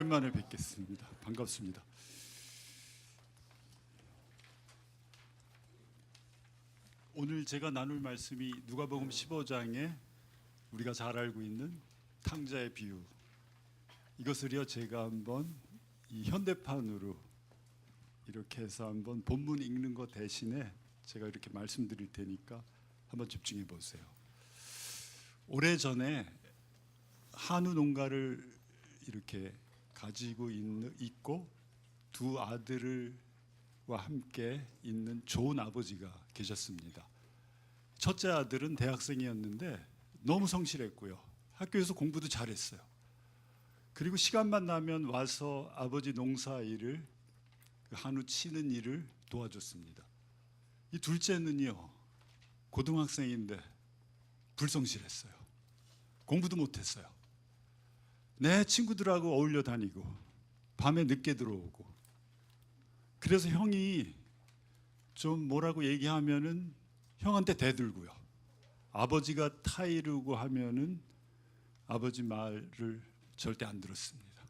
오랜만에 뵙겠습니다. 반갑습니다. 오늘 제가 나눌 말씀이 누가복음 15장에 우리가 잘 알고 있는 탕자의 비유, 이것을요 제가 한번 이 현대판으로 이렇게 해서 한번 본문 읽는 것 대신에 제가 이렇게 말씀드릴 테니까 한번 집중해 보세요. 오래전에 한우 농가를 이렇게 가지고 있고 두 아들과 함께 있는 좋은 아버지가 계셨습니다. 첫째 아들은 대학생이었는데 너무 성실했고요, 학교에서 공부도 잘했어요. 그리고 시간만 나면 와서 아버지 농사 일을, 한우 치는 일을 도와줬습니다. 이 둘째는요 고등학생인데 불성실했어요. 공부도 못했어요. 내 친구들하고 어울려 다니고 밤에 늦게 들어오고, 그래서 형이 좀 뭐라고 얘기하면은 형한테 대들고요, 아버지가 타이르고 하면은 아버지 말을 절대 안 들었습니다.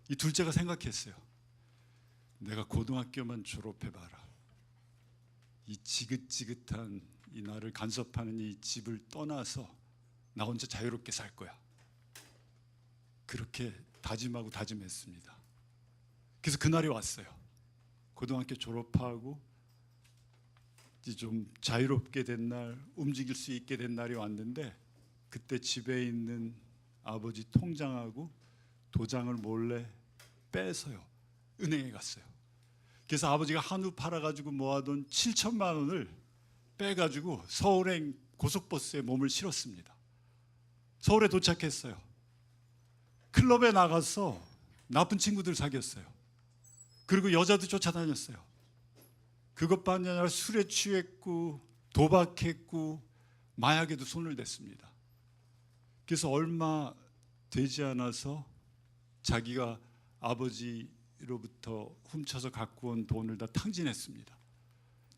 이 둘째가 생각했어요. 내가 고등학교만 졸업해봐라, 이 지긋지긋한 이 나를 간섭하는 이 집을 떠나서 나 혼자 자유롭게 살 거야. 그렇게 다짐하고 다짐했습니다. 그래서 그날이 왔어요. 고등학교 졸업하고 이제 좀 자유롭게 된 날, 움직일 수 있게 된 날이 왔는데, 그때 집에 있는 아버지 통장하고 도장을 몰래 빼서요 은행에 갔어요. 그래서 아버지가 한우 팔아가지고 모아둔 7천만 원을 빼가지고 서울행 고속버스에 몸을 실었습니다. 서울에 도착했어요. 클럽에 나가서 나쁜 친구들 사귀었어요. 그리고 여자도 쫓아다녔어요. 그것뿐 아니라 술에 취했고 도박했고 마약에도 손을 댔습니다. 그래서 얼마 되지 않아서 자기가 아버지로부터 훔쳐서 갖고 온 돈을 다 탕진했습니다.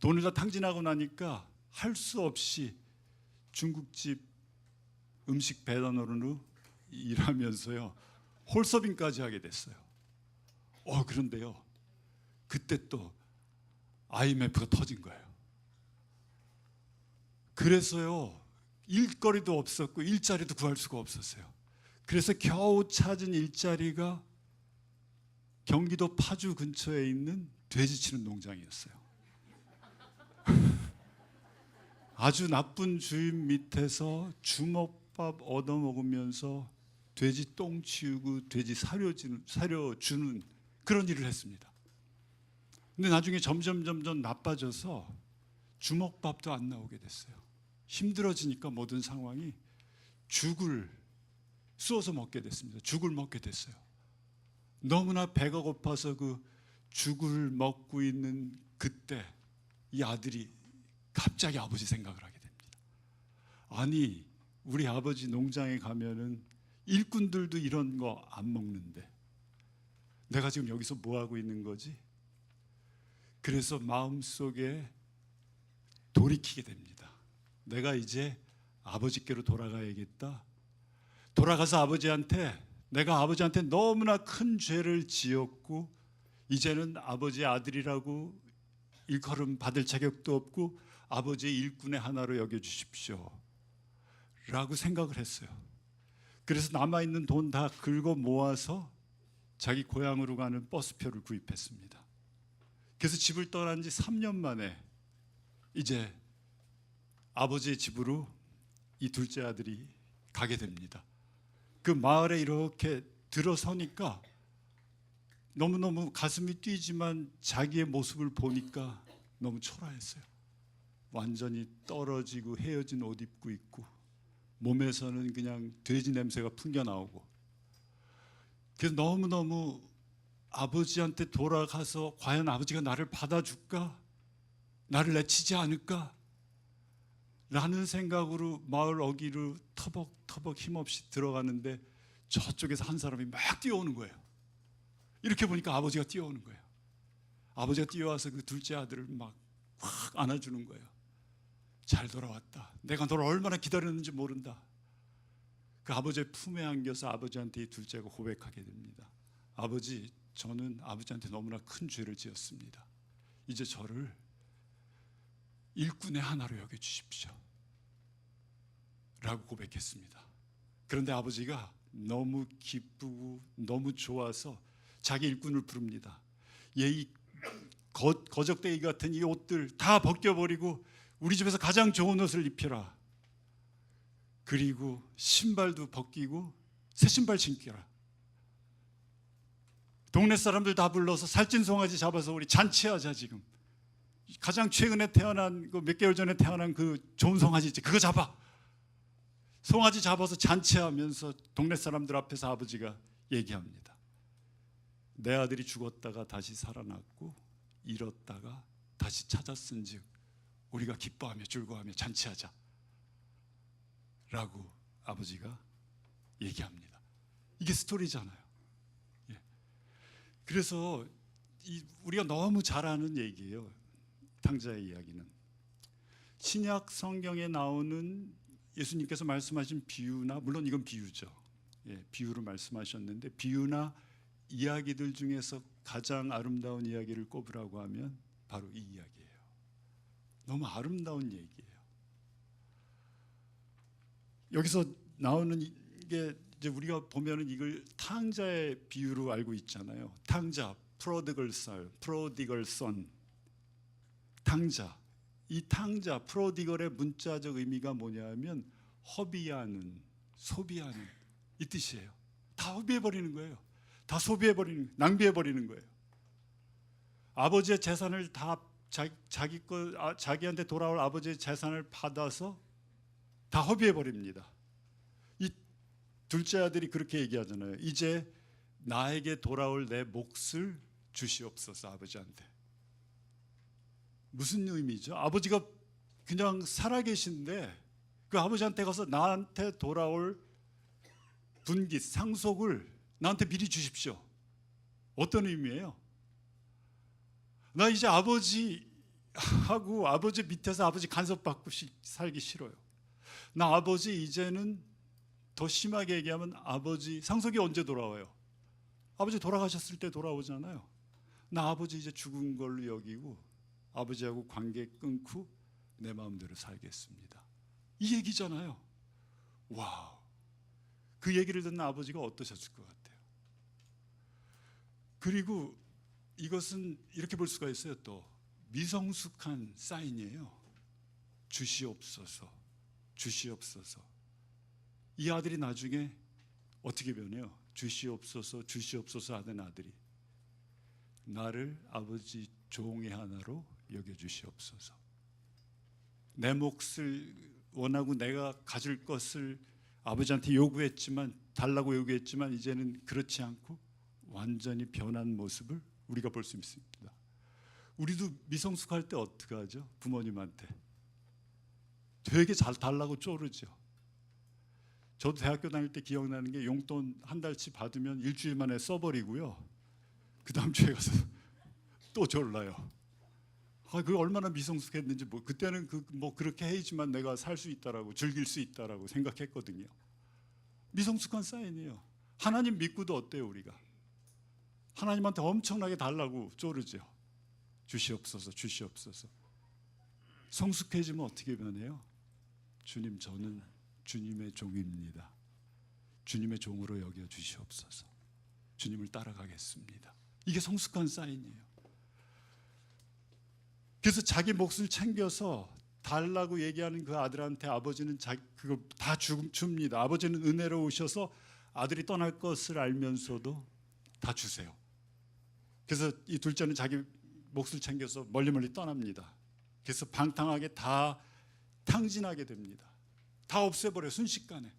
돈을 다 탕진하고 나니까 할 수 없이 중국집 음식 배달원으로 일하면서요 홀서빙까지 하게 됐어요. 그런데요 그때 또 IMF가 터진 거예요. 그래서요 일거리도 없었고 일자리도 구할 수가 없었어요. 그래서 겨우 찾은 일자리가 경기도 파주 근처에 있는 돼지 치는 농장이었어요. 아주 나쁜 주인 밑에서 주먹밥 얻어먹으면서 돼지 똥 치우고 돼지 사료 주는 그런 일을 했습니다. 근데 나중에 점점 나빠져서 주먹밥도 안 나오게 됐어요. 힘들어지니까 모든 상황이 죽을 쑤어서 먹게 됐습니다. 죽을 먹게 됐어요. 너무나 배가 고파서 그 죽을 먹고 있는 그때 이 아들이 갑자기 아버지 생각을 하게 됩니다. 아니, 우리 아버지 농장에 가면은 일꾼들도 이런 거 안 먹는데 내가 지금 여기서 뭐 하고 있는 거지? 그래서 마음속에 돌이키게 됩니다. 내가 이제 아버지께로 돌아가야겠다. 돌아가서 내가 아버지한테 너무나 큰 죄를 지었고 이제는 아버지의 아들이라고 일컬음 받을 자격도 없고 아버지의 일꾼의 하나로 여겨주십시오 라고 생각을 했어요. 그래서 남아있는 돈 다 긁어 모아서 자기 고향으로 가는 버스표를 구입했습니다. 그래서 집을 떠난 지 3년 만에 이제 아버지의 집으로 이 둘째 아들이 가게 됩니다. 그 마을에 이렇게 들어서니까 너무너무 가슴이 뛰지만 자기의 모습을 보니까 너무 초라했어요. 완전히 떨어지고 헤어진 옷 입고 있고 몸에서는 그냥 돼지 냄새가 풍겨나오고, 그래서 너무너무 아버지한테 돌아가서 과연 아버지가 나를 받아줄까? 나를 내치지 않을까? 라는 생각으로 마을 어귀로 터벅터벅 힘없이 들어가는데 저쪽에서 한 사람이 막 뛰어오는 거예요. 이렇게 보니까 아버지가 뛰어오는 거예요. 아버지가 뛰어와서 그 둘째 아들을 막 확 안아주는 거예요. 잘 돌아왔다. 내가 너를 얼마나 기다렸는지 모른다. 그 아버지의 품에 안겨서 아버지한테 이 둘째가 고백하게 됩니다. 아버지, 저는 아버지한테 너무나 큰 죄를 지었습니다. 이제 저를 일꾼의 하나로 여겨주십시오 라고 고백했습니다. 그런데 아버지가 너무 기쁘고 너무 좋아서 자기 일꾼을 부릅니다. 이 거적대기 같은 이 옷들 다 벗겨버리고 우리 집에서 가장 좋은 옷을 입혀라. 그리고 신발도 벗기고 새 신발 신겨라. 동네 사람들 다 불러서 살찐 송아지 잡아서 우리 잔치하자. 지금 가장 최근에 태어난 그 몇 개월 전에 태어난 그 좋은 송아지 있지, 그거 잡아. 송아지 잡아서 잔치하면서 동네 사람들 앞에서 아버지가 얘기합니다. 내 아들이 죽었다가 다시 살아났고 잃었다가 다시 찾았은즉 우리가 기뻐하며 즐거워하며 잔치하자 라고 아버지가 얘기합니다. 이게 스토리잖아요. 예. 그래서 우리가 너무 잘 아는 얘기예요. 탕자의 이야기는 신약 성경에 나오는 예수님께서 말씀하신 비유나, 물론 이건 비유죠. 예, 비유로 말씀하셨는데 비유나 이야기들 중에서 가장 아름다운 이야기를 꼽으라고 하면 바로 이 이야기예요. 너무 아름다운 얘기예요. 여기서 나오는 게 이제 우리가 보면은 이걸 탕자의 비유로 알고 있잖아요. 탕자, 프로디걸 선. 탕자. 이 탕자, 프로디걸의 문자적 의미가 뭐냐면 허비하는, 소비하는 이 뜻이에요. 다 허비해버리는 거예요. 다 소비해버리는, 낭비해버리는 거예요. 아버지의 재산을 다 자기한테 돌아올 아버지의 재산을 받아서 다 허비해버립니다. 이 둘째 아들이 그렇게 얘기하잖아요. 이제 나에게 돌아올 내 몫을 주시옵소서 아버지한테. 무슨 의미죠? 아버지가 그냥 살아계신데 그 아버지한테 가서 나한테 돌아올 분깃, 상속을 나한테 미리 주십시오. 어떤 의미예요? 나 이제 아버지하고 아버지 밑에서 아버지 간섭받고 살기 싫어요. 나 아버지 이제는 더 심하게 얘기하면 아버지 상속이 언제 돌아와요? 아버지 돌아가셨을 때 돌아오잖아요. 나 아버지 이제 죽은 걸로 여기고 아버지하고 관계 끊고 내 마음대로 살겠습니다. 이 얘기잖아요. 와우. 그 얘기를 듣는 아버지가 어떠셨을 것 같아요? 그리고 이것은 이렇게 볼 수가 있어요. 또 미성숙한 사인이에요. 주시옵소서, 주시옵소서. 이 아들이 나중에 어떻게 변해요? 주시옵소서, 주시옵소서 하는 아들이 나를 아버지 종의 하나로 여겨주시옵소서. 내 몫을 원하고 내가 가질 것을 아버지한테 요구했지만, 달라고 요구했지만 이제는 그렇지 않고 완전히 변한 모습을 우리가 볼 수 있습니다. 우리도 미성숙할 때 어떻게 하죠? 부모님한테 되게 잘 달라고 쪼르죠. 저도 대학교 다닐 때 기억나는 게 용돈 한 달치 받으면 일주일 만에 써버리고요. 그 다음 주에 가서 또 졸라요. 그 얼마나 미성숙했는지. 그때는 그렇게 해야지만 내가 살 수 있다라고, 즐길 수 있다라고 생각했거든요. 미성숙한 사인이에요. 하나님 믿고도 어때요? 우리가 하나님한테 엄청나게 달라고 쪼르죠. 주시옵소서, 주시옵소서. 성숙해지면 어떻게 변해요? 주님, 저는 주님의 종입니다. 주님의 종으로 여겨 주시옵소서. 주님을 따라가겠습니다. 이게 성숙한 사인이에요. 그래서 자기 몫을 챙겨서 달라고 얘기하는 그 아들한테 아버지는 그거 다 줍니다. 아버지는 은혜로우셔서 아들이 떠날 것을 알면서도 다 주세요. 그래서 이 둘째는 자기 몫을 챙겨서 멀리 떠납니다. 그래서 방탕하게 다 탕진하게 됩니다. 다 없애버려요, 순식간에.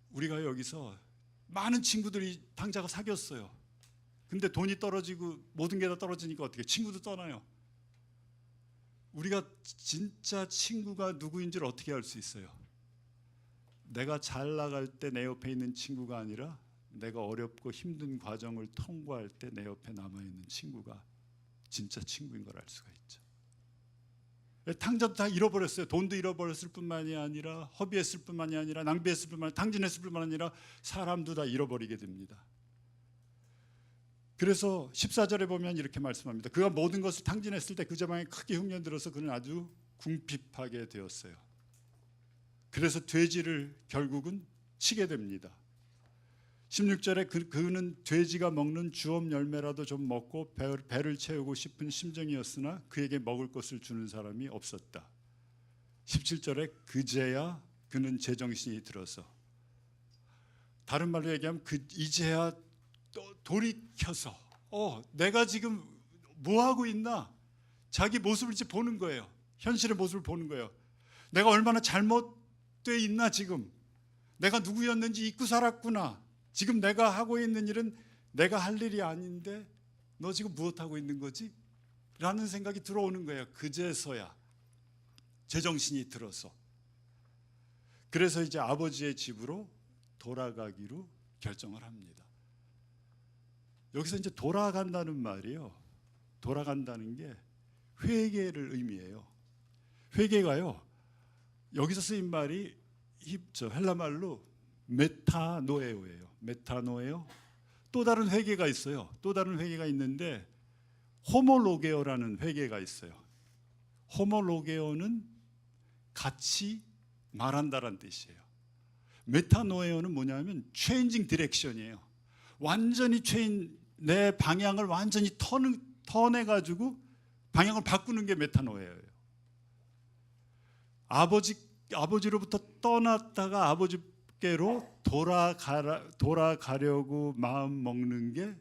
우리가 여기서 많은 친구들이 탕자가 사귀었어요. 근데 돈이 떨어지고 모든 게 다 떨어지니까 어떻게 친구도 떠나요. 우리가 진짜 친구가 누구인지를 어떻게 알 수 있어요? 내가 잘 나갈 때 내 옆에 있는 친구가 아니라 내가 어렵고 힘든 과정을 통과할 때 내 옆에 남아있는 친구가 진짜 친구인 걸 알 수가 있죠. 탕자도 다 잃어버렸어요. 돈도 잃어버렸을 뿐만이 아니라 허비했을 뿐만이 아니라 낭비했을 뿐만 아니라 탕진했을 뿐만 아니라 사람도 다 잃어버리게 됩니다. 그래서 14절에 보면 이렇게 말씀합니다. 그가 모든 것을 탕진했을 때 그 제방에 크게 흉년 들어서 그는 아주 궁핍하게 되었어요. 그래서 돼지를 결국은 치게 됩니다. 16절에 그는 돼지가 먹는 주업 열매라도 좀 먹고 배를 채우고 싶은 심정이었으나 그에게 먹을 것을 주는 사람이 없었다. 17절에 그제야 그는 제정신이 들어서, 다른 말로 얘기하면 이제야 돌이켜서 내가 지금 뭐 하고 있나, 자기 모습을 이제 보는 거예요. 현실의 모습을 보는 거예요. 내가 얼마나 잘못돼 있나, 지금 내가 누구였는지 잊고 살았구나, 지금 내가 하고 있는 일은 내가 할 일이 아닌데 너 지금 무엇하고 있는 거지? 라는 생각이 들어오는 거예요. 그제서야 제정신이 들어서. 그래서 이제 아버지의 집으로 돌아가기로 결정을 합니다. 여기서 이제 돌아간다는 말이요, 돌아간다는 게 회개를 의미해요. 회개가요, 여기서 쓰인 말이 헬라 말로 메타노에오예요. 메타노에오. 또 다른 회개가 있어요. 또 다른 회개가 있는데 호모로게오라는 회개가 있어요. 호모로게오는 같이 말한다라는 뜻이에요. 메타노에오는 뭐냐면 체인징 디렉션이에요. 완전히 내 방향을 완전히 턴해가지고 방향을 바꾸는 게 메타노에오예요. 아버지로부터 떠났다가 아버지께로 돌아가려고 마음 먹는 게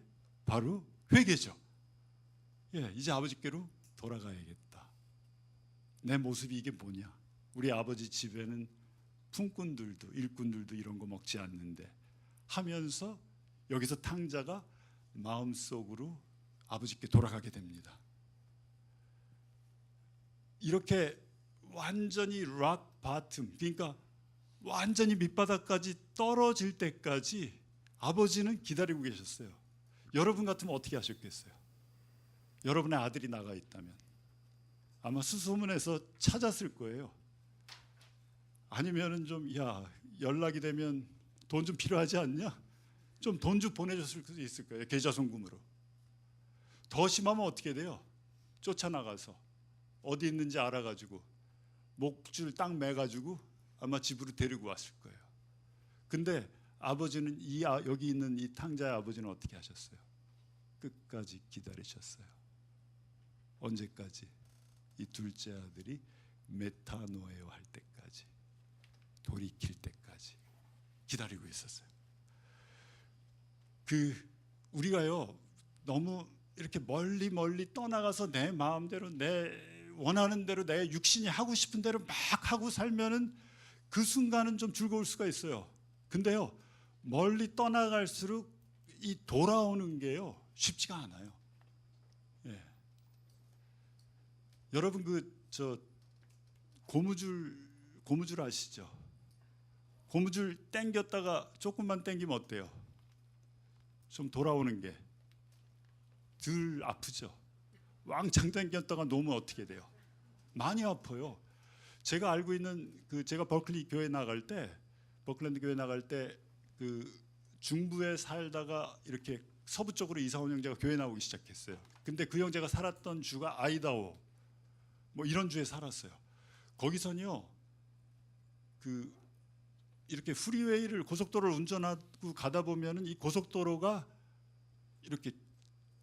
바로 회개죠. 이제 아버지께로 돌아가야겠다. 내 모습이 이게 뭐냐? 우리 아버지 집에는 품꾼들도 일꾼들도 이런 거 먹지 않는데 하면서 여기서 탕자가 마음속으로 아버지께 돌아가게 됩니다. 이렇게 완전히 락 바텀, 그러니까 완전히 밑바닥까지 떨어질 때까지 아버지는 기다리고 계셨어요. 여러분 같으면 어떻게 하셨겠어요? 여러분의 아들이 나가 있다면 아마 수소문해서 찾았을 거예요. 아니면은 좀 연락이 되면 돈 좀 필요하지 않냐? 좀 돈 좀 보내줬을 수도 있을 거예요. 계좌송금으로. 더 심하면 어떻게 돼요? 쫓아나가서 어디 있는지 알아가지고 목줄 딱 매가지고 아마 집으로 데리고 왔을 거예요. 근데 아버지는 여기 있는 이 탕자의 아버지는 어떻게 하셨어요? 끝까지 기다리셨어요. 언제까지? 이 둘째 아들이 메타노에오 할 때까지, 돌이킬 때까지 기다리고 있었어요. 우리가요 너무 이렇게 멀리 떠나가서 내 마음대로 내 원하는 대로 내 육신이 하고 싶은 대로 막 하고 살면은 그 순간은 좀 즐거울 수가 있어요. 근데요 멀리 떠나갈수록 이 돌아오는 게요 쉽지가 않아요. 여러분 고무줄 아시죠? 고무줄 당겼다가 조금만 당기면 어때요? 좀 돌아오는 게 덜 아프죠? 왕창 당겼다가 놓으면 어떻게 돼요? 많이 아파요. 제가 알고 있는 제가 버클리 교회 나갈 때, 버클랜드 교회 나갈 때 중부에 살다가 이렇게 서부 쪽으로 이사 온 형제가 교회 나오기 시작했어요. 근데 그 형제가 살았던 주가 아이다호 뭐 이런 주에 살았어요. 거기서는요 이렇게 프리웨이를 고속도로를 운전하고 가다 보면은 이 고속도로가 이렇게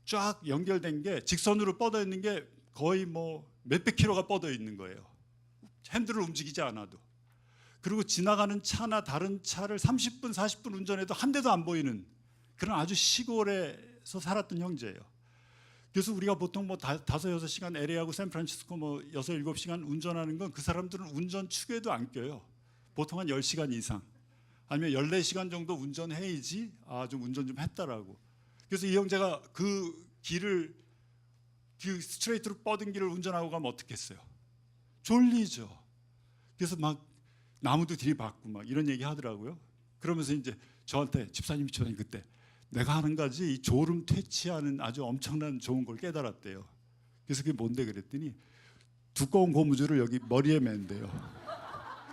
쫙 연결된 게 직선으로 뻗어 있는 게 거의 뭐 몇백 킬로가 뻗어 있는 거예요. 핸들을 움직이지 않아도. 그리고 지나가는 차나 다른 차를 30분 40분 운전해도 한 대도 안 보이는 그런 아주 시골에서 살았던 형제예요. 그래서 우리가 보통 뭐 5-6시간 LA하고 샌프란시스코 뭐 6-7시간 운전하는 건 그 사람들은 운전 축에도 안 껴요. 보통 한 10시간 이상 아니면 14시간 정도 운전해야지 좀 운전 좀 했다라고. 그래서 이 형제가 스트레이트로 뻗은 길을 운전하고 가면 어떻겠어요? 졸리죠. 그래서 막 나무도 들이받고 막 이런 얘기 하더라고요. 그러면서 이제 저한테 집사님 그때 내가 하는 가지 이 졸음 퇴치하는 아주 엄청난 좋은 걸 깨달았대요. 그래서 그게 뭔데 그랬더니 두꺼운 고무줄을 여기 머리에 맨대요.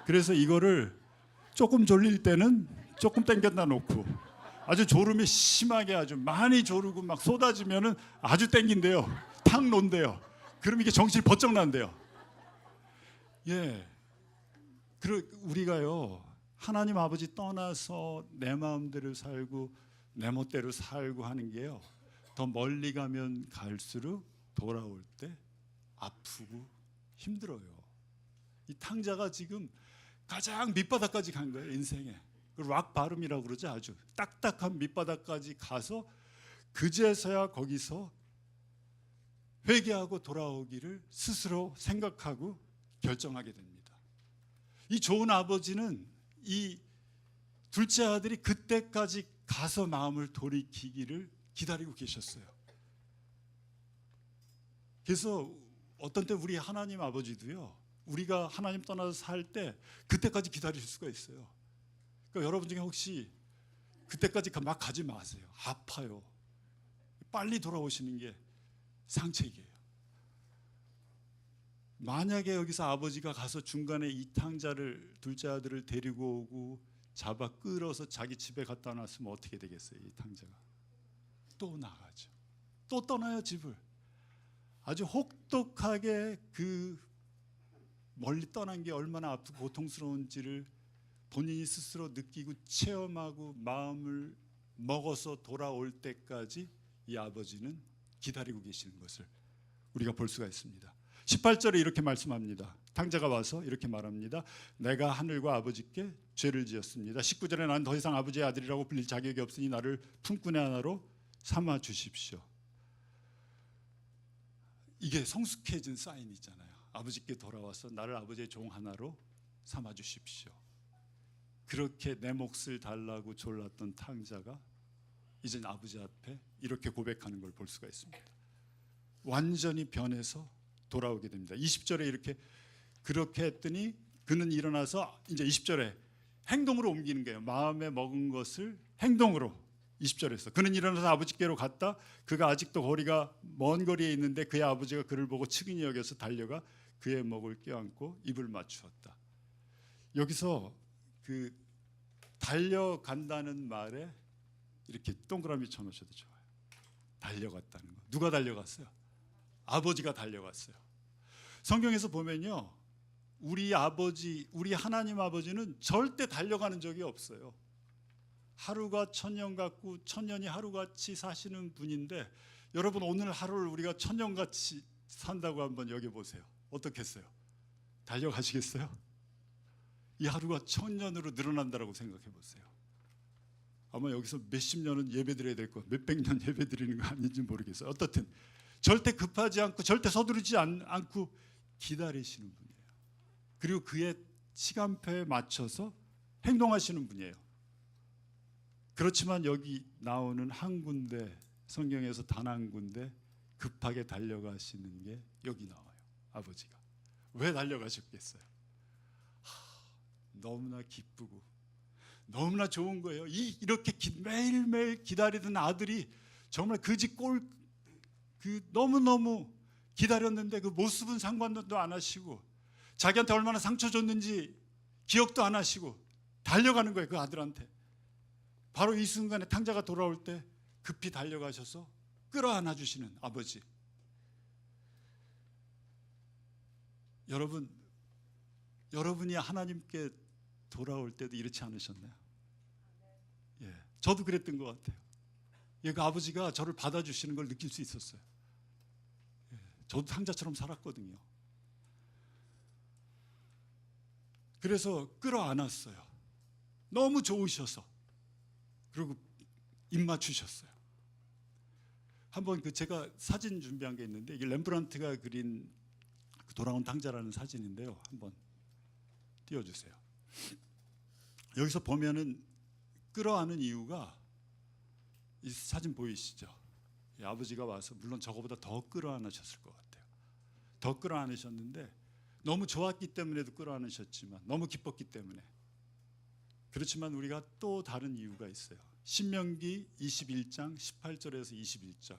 그래서 이거를 조금 졸릴 때는 조금 당겨다 놓고, 아주 졸음이 심하게 아주 많이 조르고 막 쏟아지면은 아주 당긴대요. 탁 놓는데요. 그럼 이게 정신이 번쩍 난대요. 예, 우리가요 하나님 아버지 떠나서 내 마음대로 살고 내 멋대로 살고 하는 게요, 더 멀리 가면 갈수록 돌아올 때 아프고 힘들어요. 이 탕자가 지금 가장 밑바닥까지 간 거예요, 인생에. 락 바름이라고 그러죠. 아주 딱딱한 밑바닥까지 가서 그제서야 거기서 회개하고 돌아오기를 스스로 생각하고 결정하게 됩니다. 이 좋은 아버지는 이 둘째 아들이 그때까지 가서 마음을 돌이키기를 기다리고 계셨어요. 그래서 어떤 때 우리 하나님 아버지도요, 우리가 하나님 떠나서 살 때 그때까지 기다리실 수가 있어요. 그러니까 여러분 중에 혹시 그때까지 막 가지 마세요. 아파요. 빨리 돌아오시는 게 상책이에요. 만약에 여기서 아버지가 가서 중간에 이 탕자를, 둘째 아들을 데리고 오고 잡아 끌어서 자기 집에 갖다 놨으면 어떻게 되겠어요? 이 탕자가 또 나가죠. 또 떠나요, 집을. 아주 혹독하게 그 멀리 떠난 게 얼마나 아프고 고통스러운지를 본인이 스스로 느끼고 체험하고 마음을 먹어서 돌아올 때까지 이 아버지는 기다리고 계시는 것을 우리가 볼 수가 있습니다. 18절에 이렇게 말씀합니다. 탕자가 와서 이렇게 말합니다. 내가 하늘과 아버지께 죄를 지었습니다. 19절에 난 더 이상 아버지의 아들이라고 불릴 자격이 없으니 나를 품꾼의 하나로 삼아 주십시오. 이게 성숙해진 사인이잖아요. 아버지께 돌아와서 나를 아버지의 종 하나로 삼아 주십시오. 그렇게 내 몫을 달라고 졸랐던 탕자가 이제 아버지 앞에 이렇게 고백하는 걸 볼 수가 있습니다. 완전히 변해서 돌아오게 됩니다. 20절에 이렇게 그렇게 했더니 그는 일어나서 이제 20절에 행동으로 옮기는 거예요. 마음에 먹은 것을 행동으로. 20절에서 그는 일어나서 아버지께로 갔다. 그가 아직도 거리가 먼 거리에 있는데 그의 아버지가 그를 보고 측은히 여겨서 달려가 그의 목을 껴안고 입을 맞추었다. 여기서 그 달려간다는 말에 이렇게 동그라미 쳐놓으셔도 좋아요. 달려갔다는 거. 누가 달려갔어요? 아버지가 달려갔어요. 성경에서 보면요, 우리 아버지, 우리 하나님 아버지는 절대 달려가는 적이 없어요. 하루가 천년 같고 천년이 하루같이 사시는 분인데, 여러분 오늘 하루를 우리가 천년같이 산다고 한번 여겨보세요. 어떻겠어요? 달려가시겠어요? 이 하루가 천년으로 늘어난다고 생각해 보세요. 아마 여기서 몇십 년은 예배 드려야 될 거, 몇백 년 예배 드리는 거 아닌지 모르겠어요. 어떻든 절대 급하지 않고 절대 서두르지 않고 기다리시는 분이에요. 그리고 그의 시간표에 맞춰서 행동하시는 분이에요. 그렇지만 여기 나오는 한 군데, 성경에서 단 한 군데 급하게 달려가시는 게 여기 나와요. 아버지가 왜 달려가셨겠어요? 너무나 기쁘고 너무나 좋은 거예요. 이렇게 매일매일 기다리던 아들이 정말 그 집 너무너무 기다렸는데 그 모습은 상관도 안 하시고 자기한테 얼마나 상처 줬는지 기억도 안 하시고 달려가는 거예요, 그 아들한테. 바로 이 순간에 탕자가 돌아올 때 급히 달려가셔서 끌어안아 주시는 아버지. 여러분이 하나님께 돌아올 때도 이렇지 않으셨나요? 예, 저도 그랬던 것 같아요. 예, 그 아버지가 저를 받아주시는 걸 느낄 수 있었어요. 예, 저도 탕자처럼 살았거든요. 그래서 끌어안았어요. 너무 좋으셔서. 그리고 입 맞추셨어요. 한번 제가 사진 준비한 게 있는데, 이게 렘브란트가 그린 돌아온 탕자라는 사진인데요. 한번 띄워주세요. 여기서 보면은 끌어안은 이유가, 이 사진 보이시죠? 아버지가 와서 물론 저거보다 더 끌어안으셨을 것 같아요. 더 끌어안으셨는데 너무 좋았기 때문에도 끌어안으셨지만, 너무 기뻤기 때문에. 그렇지만 우리가 또 다른 이유가 있어요. 신명기 21장 18절에서 21절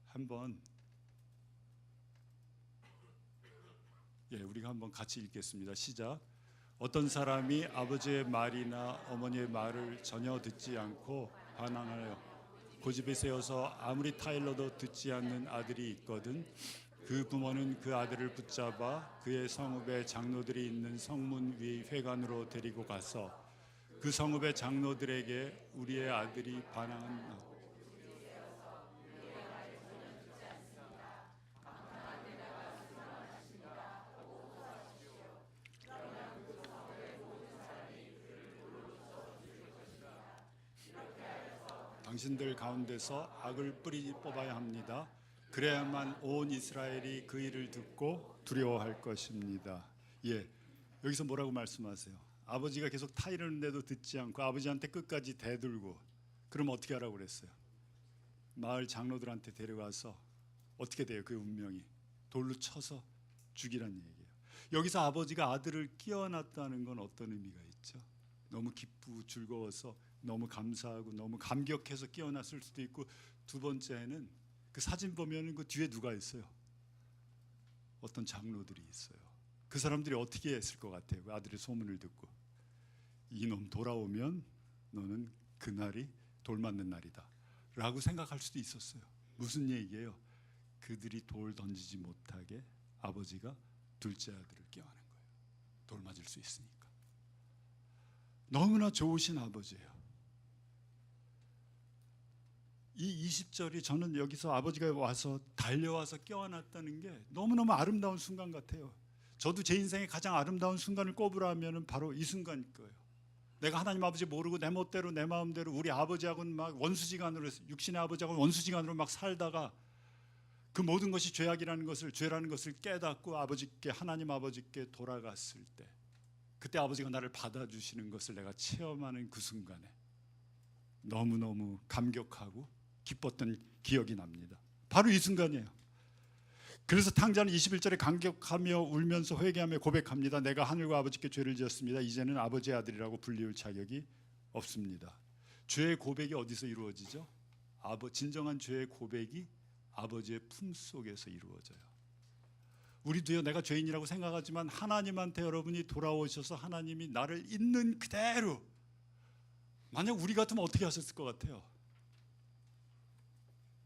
한번 우리가 한번 같이 읽겠습니다. 시작. 어떤 사람이 아버지의 말이나 어머니의 말을 전혀 듣지 않고 반항하여 고집에 세워서 아무리 타일러도 듣지 않는 아들이 있거든 그 부모는 그 아들을 붙잡아 그의 성읍에 장로들이 있는 성문 위 회관으로 데리고 가서 그 성읍의 장로들에게 우리의 아들이 반항한 당신들 가운데서 악을 뿌리 뽑아야 합니다. 그래야만 온 이스라엘이 그 일을 듣고 두려워할 것입니다. 여기서 뭐라고 말씀하세요? 아버지가 계속 타이르는데도 듣지 않고 아버지한테 끝까지 대들고 그럼 어떻게 하라고 그랬어요? 마을 장로들한테 데려가서 어떻게 돼요? 그 운명이 돌로 쳐서 죽이란 얘기예요. 여기서 아버지가 아들을 끼워놨다는 건 어떤 의미가 있죠? 너무 기쁘고 즐거워서 너무 감사하고 너무 감격해서 끼워놨을 수도 있고, 두 번째는 그 사진 보면 그 뒤에 누가 있어요? 어떤 장로들이 있어요. 그 사람들이 어떻게 했을 것 같아요? 그 아들의 소문을 듣고 이놈 돌아오면 너는 그날이 돌 맞는 날이다 라고 생각할 수도 있었어요. 무슨 얘기예요? 그들이 돌 던지지 못하게 아버지가 둘째 아들을 껴안은 거예요. 돌 맞을 수 있으니까. 너무나 좋으신 아버지예요. 이 20절이 저는 여기서 아버지가 와서 달려와서 껴안았다는 게 너무너무 아름다운 순간 같아요. 저도 제 인생의 가장 아름다운 순간을 꼽으라면 바로 이 순간일 거예요. 내가 하나님 아버지 모르고 내 멋대로 내 마음대로 우리 아버지하고는 막 원수지간으로, 육신의 아버지하고는 원수지간으로 막 살다가 그 모든 것이 죄악이라는 것을, 죄라는 것을 깨닫고 아버지께, 하나님 아버지께 돌아갔을 때, 그때 아버지가 나를 받아주시는 것을 내가 체험하는 그 순간에 너무너무 감격하고 기뻤던 기억이 납니다. 바로 이 순간이에요. 그래서 탕자는 21절에 감격하며 울면서 회개하며 고백합니다. 내가 하늘과 아버지께 죄를 지었습니다. 이제는 아버지의 아들이라고 불리울 자격이 없습니다. 죄의 고백이 어디서 이루어지죠? 진정한 죄의 고백이 아버지의 품속에서 이루어져요. 우리도요, 내가 죄인이라고 생각하지만 하나님한테 여러분이 돌아오셔서 하나님이 나를 있는 그대로, 만약 우리 같으면 어떻게 하셨을 것 같아요?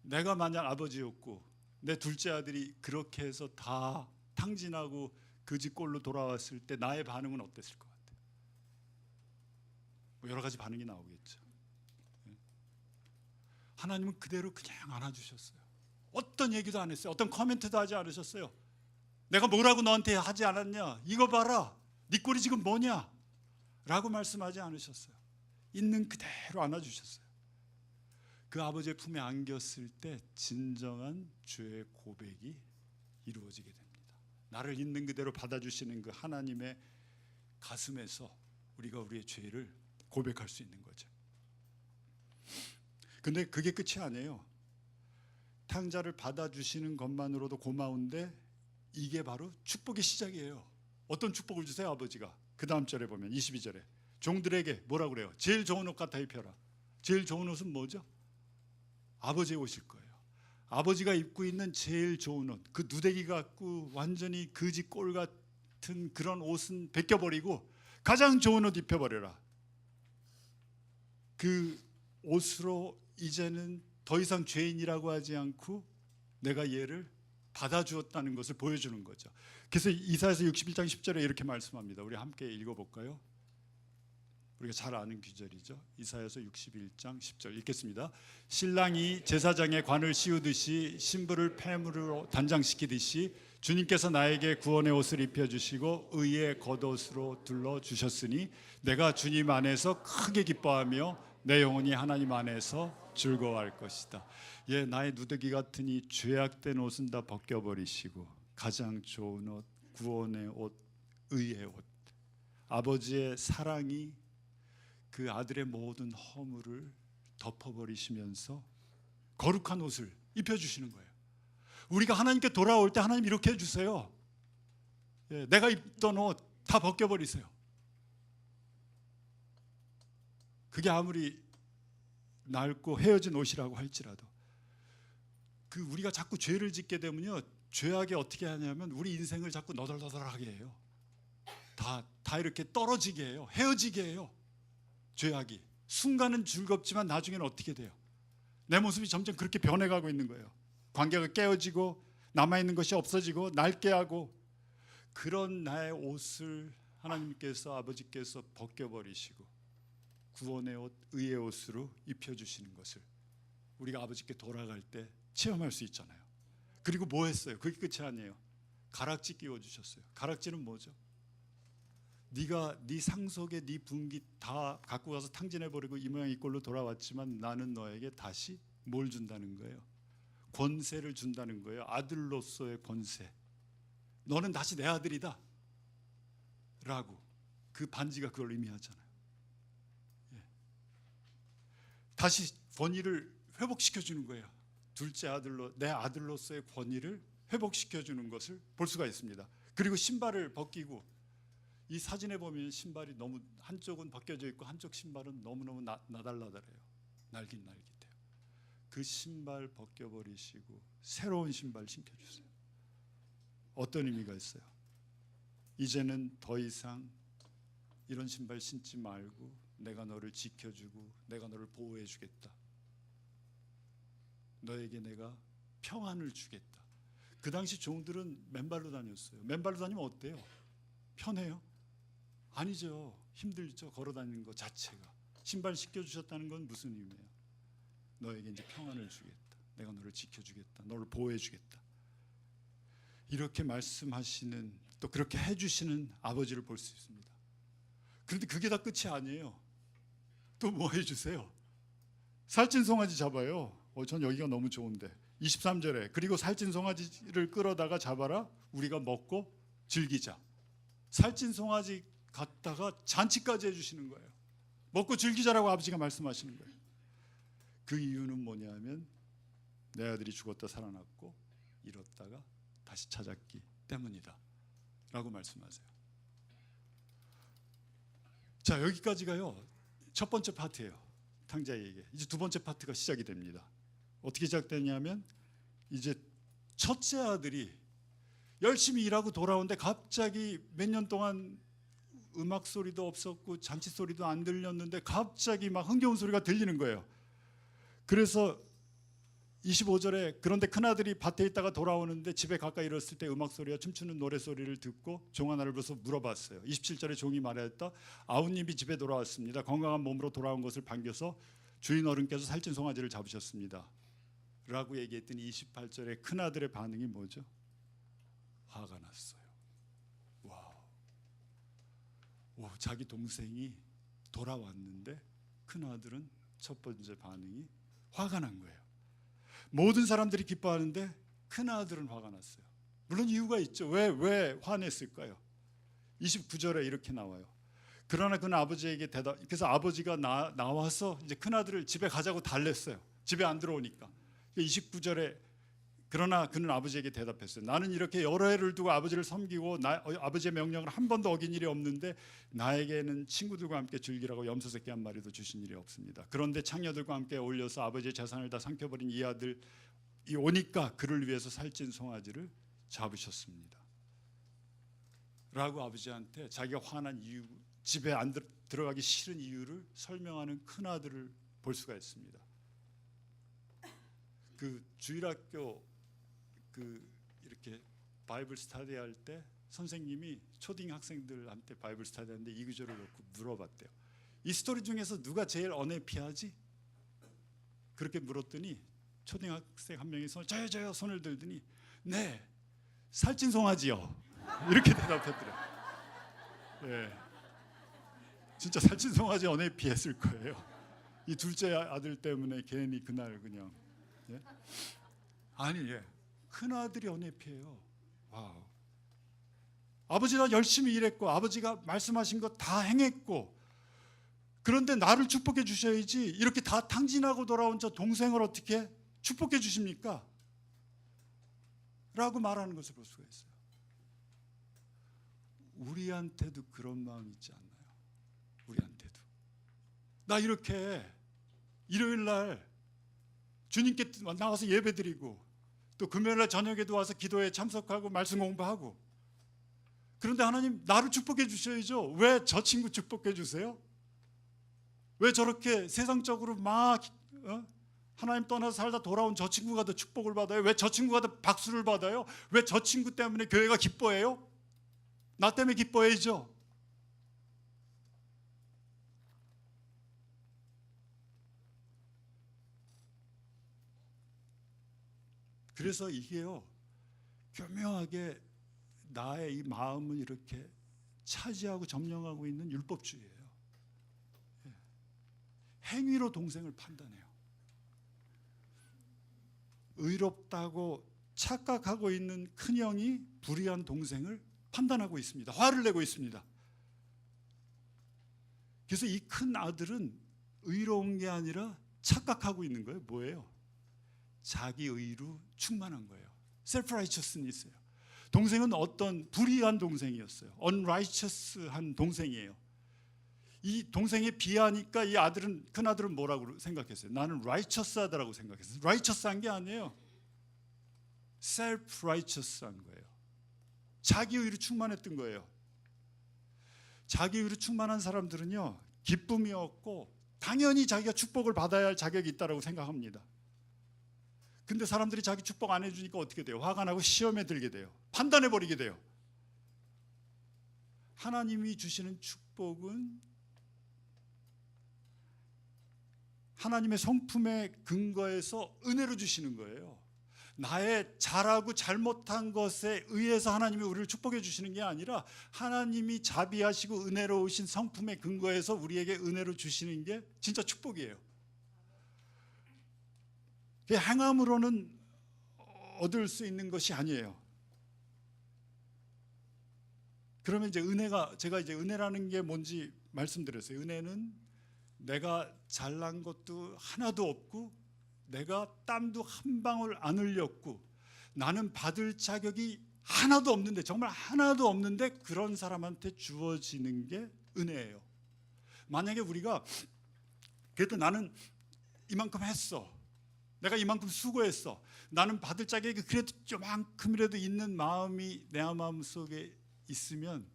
내가 만약 아버지였고 내 둘째 아들이 그렇게 해서 다 탕진하고 그 집 꼴로 돌아왔을 때 나의 반응은 어땠을 것 같아요? 여러 가지 반응이 나오겠죠. 하나님은 그대로 그냥 안아주셨어요. 어떤 얘기도 안 했어요. 어떤 코멘트도 하지 않으셨어요. 내가 뭐라고 너한테 하지 않았냐? 이거 봐라, 네 꼴이 지금 뭐냐? 라고 말씀하지 않으셨어요. 있는 그대로 안아주셨어요. 그 아버지의 품에 안겼을 때 진정한 죄의 고백이 이루어지게 됩니다. 나를 있는 그대로 받아주시는 그 하나님의 가슴에서 우리가 우리의 죄를 고백할 수 있는 거죠. 근데 그게 끝이 아니에요. 탕자를 받아주시는 것만으로도 고마운데 이게 바로 축복의 시작이에요. 어떤 축복을 주세요? 아버지가 그 다음 절에 보면 22절에 종들에게 뭐라고 그래요? 제일 좋은 옷 갖다 입혀라. 제일 좋은 옷은 뭐죠? 아버지의 옷일 거예요. 아버지가 입고 있는 제일 좋은 옷, 그 누대기 같고 완전히 거지 꼴 같은 그런 옷은 벗겨버리고 가장 좋은 옷 입혀버려라. 그 옷으로 이제는 더 이상 죄인이라고 하지 않고 내가 얘를 받아주었다는 것을 보여주는 거죠. 그래서 이사야서 61장 10절에 이렇게 말씀합니다. 우리 함께 읽어볼까요? 우리가 잘 아는 구절이죠. 이사야서 61장 10절 읽겠습니다. 신랑이 제사장에 관을 씌우듯이 신부를 폐물로 단장시키듯이 주님께서 나에게 구원의 옷을 입혀주시고 의의 겉옷으로 둘러주셨으니 내가 주님 안에서 크게 기뻐하며 내 영혼이 하나님 안에서 즐거워할 것이다. 나의 누더기 같은 이 죄악된 옷은 다 벗겨버리시고 가장 좋은 옷, 구원의 옷, 의의 옷, 아버지의 사랑이 그 아들의 모든 허물을 덮어버리시면서 거룩한 옷을 입혀주시는 거예요. 우리가 하나님께 돌아올 때 하나님 이렇게 해주세요. 내가 입던 옷 다 벗겨버리세요. 그게 아무리 낡고 헤어진 옷이라고 할지라도 우리가 자꾸 죄를 짓게 되면요, 죄악이 어떻게 하냐면 우리 인생을 자꾸 너덜너덜하게 해요. 다 이렇게 떨어지게 해요. 헤어지게 해요. 죄악이 순간은 즐겁지만 나중에는 어떻게 돼요? 내 모습이 점점 그렇게 변해가고 있는 거예요. 관계가 깨어지고 남아있는 것이 없어지고 낡게 하고, 그런 나의 옷을 하나님께서, 아버지께서 벗겨버리시고 구원의 옷, 의의 옷으로 입혀주시는 것을 우리가 아버지께 돌아갈 때 체험할 수 있잖아요. 그리고 뭐 했어요? 그게 끝이 아니에요. 가락지 끼워주셨어요. 가락지는 뭐죠? 네가 네 상속에 네 분기 다 갖고 가서 탕진해버리고 이 모양 이 꼴로 돌아왔지만 나는 너에게 다시 뭘 준다는 거예요? 권세를 준다는 거예요. 아들로서의 권세. 너는 다시 내 아들이다 라고. 그 반지가 그걸 의미하잖아요. 다시 권위를 회복시켜주는 거예요. 둘째 아들로, 내 아들로서의 권위를 회복시켜주는 것을 볼 수가 있습니다. 그리고 신발을 벗기고, 이 사진에 보면 신발이 너무 한쪽은 벗겨져 있고 한쪽 신발은 너무너무 나달나달해요. 날깃날깃해요. 그 신발 벗겨버리시고 새로운 신발 신겨주세요. 어떤 의미가 있어요? 이제는 더 이상 이런 신발 신지 말고 내가 너를 지켜주고 내가 너를 보호해주겠다. 너에게 내가 평안을 주겠다. 그 당시 종들은 맨발로 다녔어요. 맨발로 다니면 어때요? 편해요? 아니죠. 힘들죠. 걸어 다니는 것 자체가. 신발 신겨주셨다는 건 무슨 의미예요? 너에게 이제 평안을 주겠다. 내가 너를 지켜주겠다. 너를 보호해주겠다. 이렇게 말씀하시는, 또 그렇게 해주시는 아버지를 볼 수 있습니다. 그런데 그게 다 끝이 아니에요. 또 뭐 해주세요? 살찐 송아지 잡아요. 전 여기가 너무 좋은데 23절에 그리고 살찐 송아지를 끌어다가 잡아라. 우리가 먹고 즐기자. 살찐 송아지 갖다가 잔치까지 해주시는 거예요. 먹고 즐기자라고 아버지가 말씀하시는 거예요. 그 이유는 뭐냐면 내 아들이 죽었다 살아났고 잃었다가 다시 찾았기 때문이다 라고 말씀하세요. 자, 여기까지가요 첫 번째 파트예요. 탕자의 얘기. 이제 두 번째 파트가 시작이 됩니다. 어떻게 시작되냐면 이제 첫째 아들이 열심히 일하고 돌아오는데 갑자기 몇 년 동안 음악 소리도 없었고 잔치 소리도 안 들렸는데 갑자기 막 흥겨운 소리가 들리는 거예요. 그래서 25절에 그런데 큰아들이 밭에 있다가 돌아오는데 집에 가까이 이르렀을 때 음악 소리와 춤추는 노래 소리를 듣고 종 하나를 불러서 물어봤어요. 27절에 종이 말하였다. 아우님이 집에 돌아왔습니다. 건강한 몸으로 돌아온 것을 반겨서 주인 어른께서 살찐 송아지를 잡으셨습니다 라고 얘기했더니 28절에 큰아들의 반응이 뭐죠? 화가 났어요. 와, 자기 동생이 돌아왔는데 큰아들은 첫 번째 반응이 화가 난 거예요. 모든 사람들이 기뻐하는데 큰아들은 화가 났어요. 물론 이유가 있죠. 왜 화냈을까요? 29절에 이렇게 나와요. 그러나 그는 아버지에게 그래서 아버지가 나와서 이제 큰아들을 집에 가자고 달랬어요. 집에 안 들어오니까. 29절에 그러나 그는 아버지에게 대답했어요. 나는 이렇게 여러 해를 두고 아버지를 섬기고 아버지의 명령을 한 번도 어긴 일이 없는데 나에게는 친구들과 함께 즐기라고 염소 새끼 한 마리도 주신 일이 없습니다. 그런데 창녀들과 함께 어울려서 아버지의 재산을 다 삼켜버린 이 아들이 오니까 그를 위해서 살찐 송아지를 잡으셨습니다 라고 아버지한테 자기가 화난 이유, 집에 안 들어가기 싫은 이유를 설명하는 큰아들을 볼 수가 있습니다. 그 주일학교 이렇게 바이블 스터디 할 때 선생님이 초딩 학생들한테 바이블 스터디 하는데 이 구절을 놓고 물어봤대요. 이 스토리 중에서 누가 제일 언해피하지? 그렇게 물었더니 초등학생 한 명이 저요 손을 들더니 네, 살찐 송아지요 이렇게 대답했더래요. 네, 진짜 살찐 송아지 언해피했을 거예요. 이 둘째 아들 때문에 괜히 그날 그냥 아니 큰 아들이 언해피해요. 와우. 아버지가 열심히 일했고 아버지가 말씀하신 거 다 행했고 그런데 나를 축복해 주셔야지 이렇게 다 탕진하고 돌아온 저 동생을 어떻게 축복해 주십니까? 라고 말하는 것을 볼 수가 있어요. 우리한테도 그런 마음 있지 않나요? 우리한테도 나 이렇게 일요일 날 주님께 나와서 예배드리고 또 또 금요일날 저녁에도 와서 기도에 참석하고 말씀 공부하고. 그런데 하나님 나를 축복해 주셔야죠. 왜 저 친구 축복해 주세요? 왜 저렇게 세상적으로 막 하나님 떠나서 살다 돌아온 저 친구가 더 축복을 받아요? 왜 저 친구가 더 박수를 받아요? 왜 저 친구 때문에 교회가 기뻐해요? 나 때문에 기뻐해야죠. 그래서 이게요, 교묘하게 나의 이 마음을 이렇게 차지하고 점령하고 있는 율법주의예요. 행위로 동생을 판단해요. 의롭다고 착각하고 있는 큰형이 불의한 동생을 판단하고 있습니다. 화를 내고 있습니다. 그래서 이 큰 아들은 의로운 게 아니라 착각하고 있는 거예요. 뭐예요? 자기 의로 충만한 거예요. self-righteousness예요. 동생은 어떤 불의한 동생이었어요. unrighteous한 동생이에요. 이 동생에 비하니까 이 아들은, 큰 아들은 뭐라고 생각했어요? 나는 righteous하다라고 생각했어요. righteous한 게 아니에요. self-righteous한 거예요. 자기 의로 충만했던 거예요. 자기 의로 충만한 사람들은요, 기쁨이 없고 당연히 자기가 축복을 받아야 할 자격이 있다고 생각합니다. 근데 사람들이 자기 축복 안 해주니까 어떻게 돼요? 화가 나고 시험에 들게 돼요. 판단해 버리게 돼요. 하나님이 주시는 축복은 하나님의 성품의 근거에서 은혜로 주시는 거예요. 나의 잘하고 잘못한 것에 의해서 하나님이 우리를 축복해 주시는 게 아니라 하나님이 자비하시고 은혜로우신 성품의 근거에서 우리에게 은혜로 주시는 게 진짜 축복이에요. 행함으로는 얻을 수 있는 것이 아니에요. 그러면 이제 은혜가, 제가 이제 은혜라는 게 뭔지 말씀드렸어요. 은혜는 내가 잘난 것도 하나도 없고 내가 땀도 한 방울 안 흘렸고 나는 받을 자격이 하나도 없는데, 정말 하나도 없는데 그런 사람한테 주어지는 게 은혜예요. 만약에 우리가 그래도 나는 이만큼 했어, 내가 이만큼 수고했어, 나는 받을 자격이 그래도 요만큼이라도 있는 마음이 내 마음 속에 있으면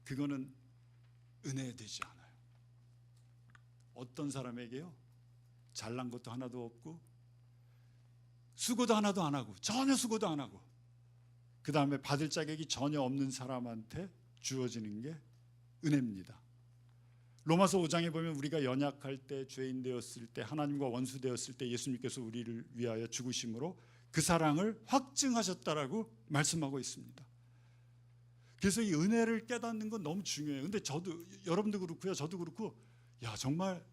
그거는 은혜 되지 않아요. 어떤 사람에게요? 잘난 것도 하나도 없고 수고도 하나도 안 하고, 전혀 수고도 안 하고, 그 다음에 받을 자격이 전혀 없는 사람한테 주어지는 게 은혜입니다. 로마서 5장에 보면 우리가 연약할 때, 죄인 되었을 때, 하나님과 원수 되었을 때 예수님께서 우리를 위하여 죽으심으로 그 사랑을 확증하셨다라고 말씀하고 있습니다. 그래서 이 은혜를 깨닫는 건 너무 중요해요. 근데 저도, 여러분도 그렇고요, 저도 그렇고, 야 정말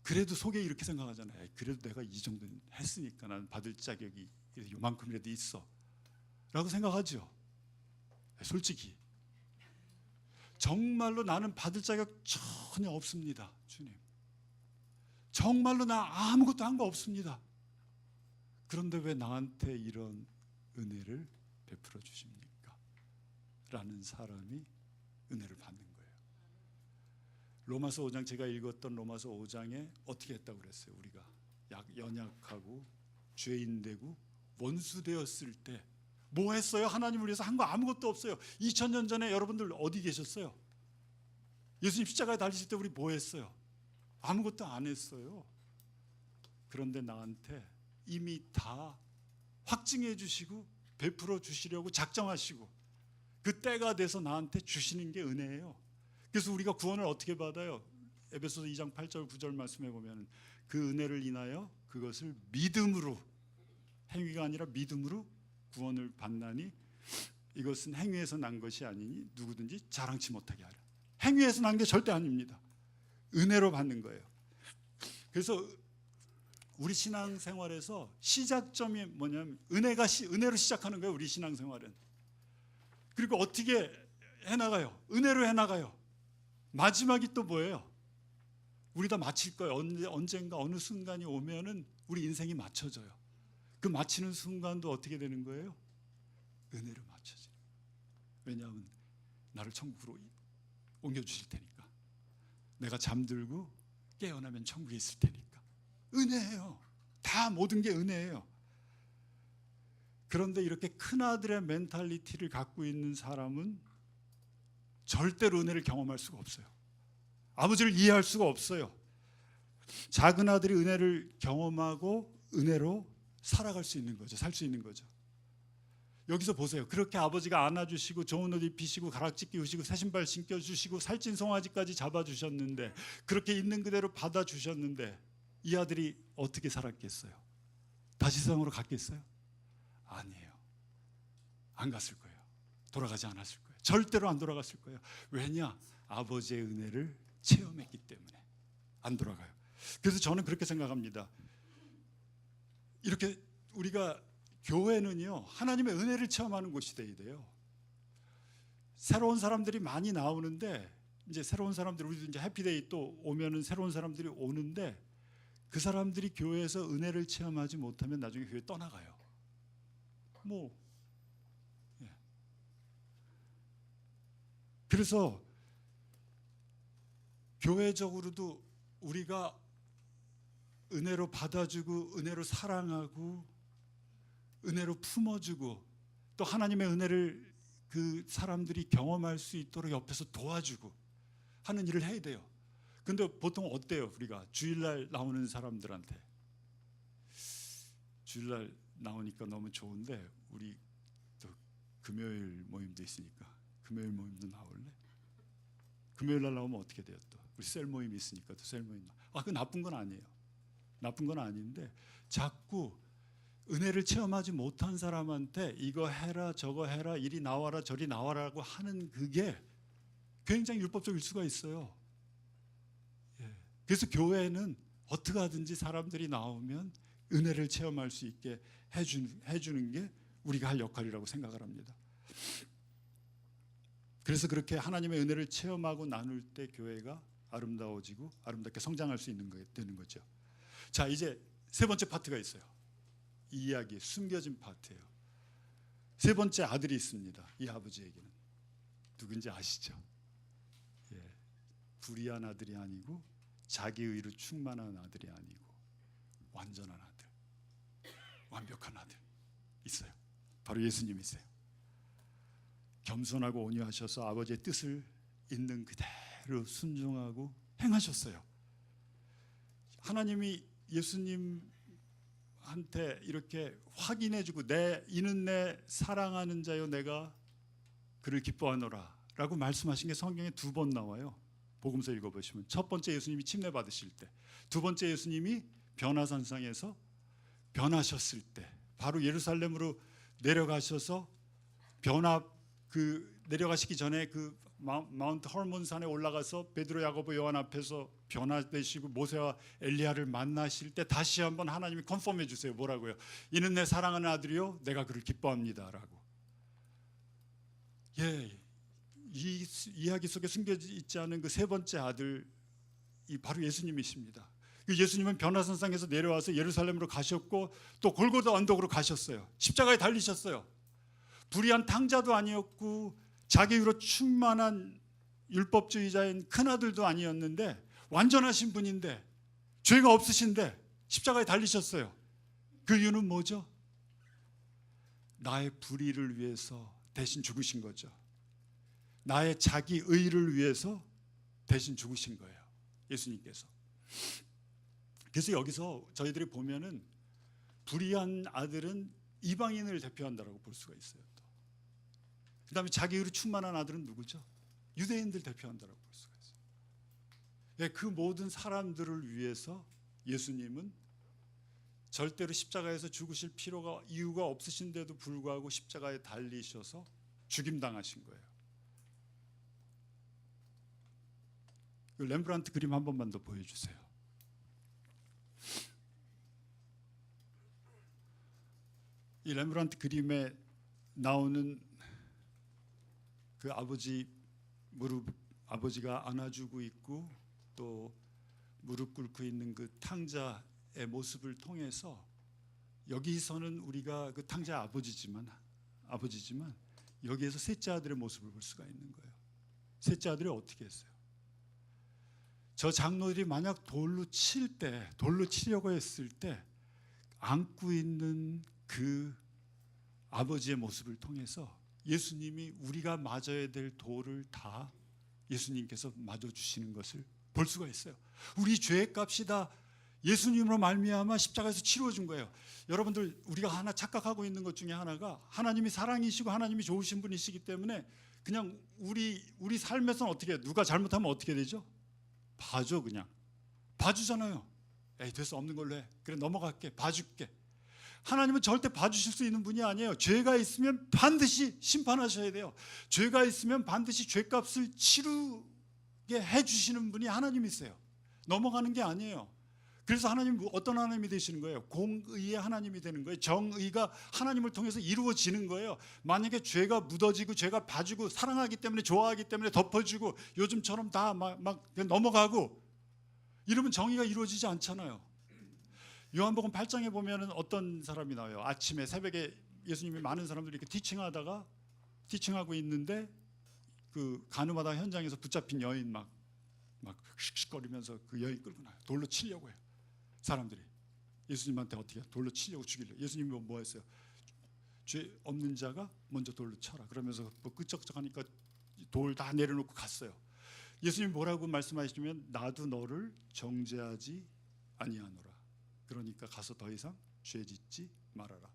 그래도 속에 이렇게 생각하잖아요. 그래도 내가 이 정도는 했으니까 나는 받을 자격이 요만큼이라도 있어 라고 생각하죠. 솔직히 정말로 나는 받을 자격 전혀 없습니다. 주님, 정말로 나 아무것도 한 거 없습니다. 그런데 왜 나한테 이런 은혜를 베풀어 주십니까? 라는 사람이 은혜를 받는 거예요. 로마서 5장, 제가 읽었던 로마서 5장에 어떻게 했다고 그랬어요? 우리가 연약하고 죄인 되고 원수 되었을 때 뭐 했어요? 하나님을 위해서 한 거 아무것도 없어요. 2000년 전에 여러분들 어디 계셨어요? 예수님 십자가에 달리실 때 우리 뭐 했어요? 아무것도 안 했어요. 그런데 나한테 이미 다 확증해 주시고 베풀어 주시려고 작정하시고 그 때가 돼서 나한테 주시는 게 은혜예요. 그래서 우리가 구원을 어떻게 받아요? 에베소서 2장 8절 9절 말씀해 보면 그 은혜를 인하여 그것을 믿음으로, 행위가 아니라 믿음으로 구원을 받나니 이것은 행위에서 난 것이 아니니 누구든지 자랑치 못하게 하라. 행위에서 난 게 절대 아닙니다. 은혜로 받는 거예요. 그래서 우리 신앙생활에서 시작점이 뭐냐면 은혜로 시작하는 거예요. 우리 신앙생활은. 그리고 어떻게 해나가요? 은혜로 해나가요. 마지막이 또 뭐예요? 우리 다 마칠 거예요. 언젠가 어느 순간이 오면은 우리 인생이 맞춰져요. 그 마치는 순간도 어떻게 되는 거예요? 은혜로 맞춰져요. 왜냐하면 나를 천국으로 옮겨주실 테니까. 내가 잠들고 깨어나면 천국에 있을 테니까. 은혜예요. 다 모든 게 은혜예요. 그런데 이렇게 큰아들의 멘탈리티를 갖고 있는 사람은 절대로 은혜를 경험할 수가 없어요. 아버지를 이해할 수가 없어요. 작은 아들이 은혜를 경험하고 은혜로 살아갈 수 있는 거죠. 살 수 있는 거죠. 여기서 보세요. 그렇게 아버지가 안아주시고 좋은 옷 입히시고 가락지 끼우시고 새 신발 신겨주시고 살찐 송아지까지 잡아주셨는데, 그렇게 있는 그대로 받아주셨는데 이 아들이 어떻게 살았겠어요? 다시 세상으로 갔겠어요? 아니에요. 안 갔을 거예요. 돌아가지 않았을 거예요. 절대로 안 돌아갔을 거예요. 왜냐? 아버지의 은혜를 체험했기 때문에 안 돌아가요. 그래서 저는 그렇게 생각합니다. 이렇게 우리가 교회는요, 하나님의 은혜를 체험하는 곳이 돼야 돼요. 새로운 사람들이 많이 나오는데, 이제 새로운 사람들, 우리도 이제 해피데이 또 오면은 새로운 사람들이 오는데, 그 사람들이 교회에서 은혜를 체험하지 못하면 나중에 교회 떠나가요. 예. 그래서 교회적으로도 우리가 은혜로 받아주고 은혜로 사랑하고 은혜로 품어주고 또 하나님의 은혜를 그 사람들이 경험할 수 있도록 옆에서 도와주고 하는 일을 해야 돼요. 근데 보통 어때요? 우리가 주일날 나오는 사람들한테, 주일날 나오니까 너무 좋은데 우리 또 금요일 모임도 있으니까 금요일 모임도 나올래? 금요일날 나오면 어떻게 돼요? 또 우리 셀 모임이 있으니까 또 셀 모임. 그 나쁜 건 아니에요. 나쁜 건 아닌데 자꾸 은혜를 체험하지 못한 사람한테 이거 해라 저거 해라 이리 나와라 저리 나와라고 하는 그게 굉장히 율법적일 수가 있어요. 그래서 교회는 어떻게 하든지 사람들이 나오면 은혜를 체험할 수 있게 해주는 게 우리가 할 역할이라고 생각을 합니다. 그래서 그렇게 하나님의 은혜를 체험하고 나눌 때 교회가 아름다워지고 아름답게 성장할 수 있는 게 되는 거죠. 자, 이제 세 번째 파트가 있어요. 이 이야기의 숨겨진 파트예요. 세 번째 아들이 있습니다. 이 아버지에게는 누군지 아시죠? 불의한 아들이 아니고 자기 의로 충만한 아들이 아니고 완전한 아들, 완벽한 아들 있어요. 바로 예수님이세요. 겸손하고 온유하셔서 아버지의 뜻을 있는 그대로 순종하고 행하셨어요. 하나님이 예수님한테 이렇게 확인해주고 이는 내 사랑하는 자요 내가 그를 기뻐하노라 라고 말씀하신 게 성경에 2번 나와요. 복음서 읽어보시면 첫 번째 예수님이 침례 받으실 때, 두 번째 예수님이 변화산상에서 변하셨을 때, 바로 예루살렘으로 내려가셔서 내려가시기 전에 그 마운트 헐몬산에 올라가서 베드로 야고보 요한 앞에서 변화되시고 모세와 엘리야를 만나실 때 다시 한번 하나님이 컨펌해 주세요. 뭐라고요? 이는 내 사랑하는 아들이요 내가 그를 기뻐합니다라고. 이 이야기 속에 숨겨져 있지 않은 그 세 번째 아들이 바로 예수님이십니다. 예수님은 변화산상에서 내려와서 예루살렘으로 가셨고 또 골고다 언덕으로 가셨어요. 십자가에 달리셨어요. 불의한 탕자도 아니었고 자기의로 충만한 율법주의자인 큰아들도 아니었는데 완전하신 분인데 죄가 없으신데 십자가에 달리셨어요. 그 이유는 뭐죠? 나의 불의를 위해서 대신 죽으신 거죠. 나의 자기 의를 위해서 대신 죽으신 거예요. 예수님께서. 그래서 여기서 저희들이 보면은 불의한 아들은 이방인을 대표한다라고 볼 수가 있어요. 그 다음에 자기 의로 충만한 아들은 누구죠? 유대인들 대표한다라고 볼 수가 있어요. 그 모든 사람들을 위해서 예수님은 절대로 십자가에서 죽으실 이유가 없으신데도 불구하고 십자가에 달리셔서 죽임당하신 거예요. 렘브란트 그림 한 번만 더 보여주세요. 이 렘브란트 그림에 나오는 그 아버지가 안아주고 있고 또 무릎 꿇고 있는 그 탕자의 모습을 통해서 여기서는 우리가 그 탕자 아버지지만 여기에서 셋째 아들의 모습을 볼 수가 있는 거예요. 셋째 아들이 어떻게 했어요? 저 장로들이 만약 돌로 치려고 했을 때 안고 있는 그 아버지의 모습을 통해서 예수님이 우리가 맞아야 될 도를 다 예수님께서 맞아주시는 것을 볼 수가 있어요. 우리 죄의 값이 다 예수님으로 말미암아 십자가에서 치루어진 거예요. 여러분들, 우리가 하나 착각하고 있는 것 중에 하나가 하나님이 사랑이시고 하나님이 좋으신 분이시기 때문에 그냥 우리 삶에서는 어떻게 해요? 누가 잘못하면 어떻게 되죠? 봐줘. 그냥 봐주잖아요. 에이, 됐어, 없는 걸로 해. 그래, 넘어갈게. 봐줄게. 하나님은 절대 봐주실 수 있는 분이 아니에요. 죄가 있으면 반드시 심판하셔야 돼요. 죄가 있으면 반드시 죄값을 치르게 해주시는 분이 하나님이세요. 넘어가는 게 아니에요. 그래서 하나님, 어떤 하나님이 되시는 거예요? 공의의 하나님이 되는 거예요. 정의가 하나님을 통해서 이루어지는 거예요. 만약에 죄가 묻어지고 죄가 봐주고 사랑하기 때문에, 좋아하기 때문에 덮어주고 요즘처럼 다 막 넘어가고 이러면 정의가 이루어지지 않잖아요. 요한복음 8장에 보면은 어떤 사람이 나와요. 아침에 새벽에 예수님이 많은 사람들이 이렇게 티칭하고 있는데 그 가늠하다 현장에서 붙잡힌 여인 막 씩씩거리면서 그 여인 끌고 나요. 돌로 치려고 해요. 사람들이 예수님한테 어떻게 해요? 돌로 치려고 죽이려고. 예수님이 뭐 했어요? 죄 없는 자가 먼저 돌로 쳐라. 그러면서 뭐 끄적끄적하니까 돌 다 내려놓고 갔어요. 예수님이 뭐라고 말씀하시냐면 나도 너를 정죄하지 아니하노라. 그러니까 가서 더 이상 죄 짓지 말아라.